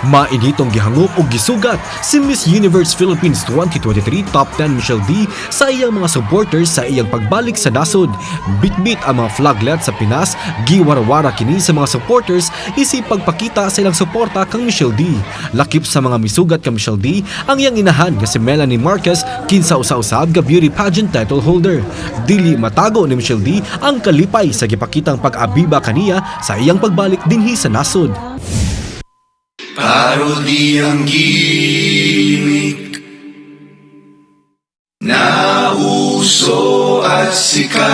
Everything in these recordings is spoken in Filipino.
Mainitong gihangop o gisugat si Miss Universe Philippines 2023 Top 10 Michelle Dee sa iyang mga supporters sa iyang pagbalik sa nasud. Bitbit ang mga flaglet sa Pinas, giwara-wara kini sa mga supporters, isip pagpakita sa ilang suporta kang Michelle Dee. Lakip sa mga misugat kang Michelle Dee ang iyang inahan nga si Melanie Marquez, kinsa usab ka beauty pageant title holder. Dili matago ni Michelle Dee ang kalipay sa gipakitang pag-abiba kaniya sa iyang pagbalik dinhi sa nasud. Parodi ang gimmick na uso at sikat.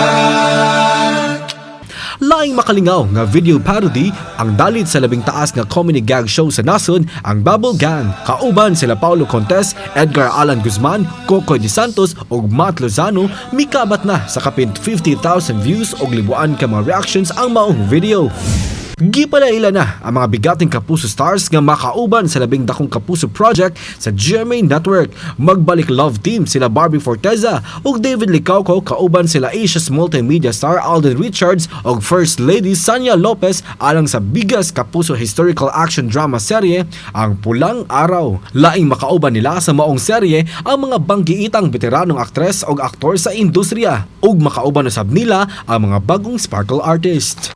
Laing makalingaw nga video parody ang dalit sa labing taas nga comedy gag show sa nasud ang Bubble Gang. Kauban sila Paulo Contes, Edgar Alan Guzman, Coco De Santos ug Matt Lozano, mikabat na sa kapin 50,000 views ug libuan ka mga reactions ang maong video. Gipalaila na ang mga bigating Kapuso stars nga makauban sa labing dakong Kapuso project sa GMA Network. Magbalik love team sila Barbie Forteza ug David Licauco, kauban sila Asia's multimedia star Alden Richards ug First Lady Sanya Lopez alang sa bigas Kapuso historical action drama serye ang Pulang Araw. Laing makauban nila sa maong serye ang mga banggiitang veteranong aktres ug aktor sa industriya ug makauban usab nila ang mga bagong sparkle artist.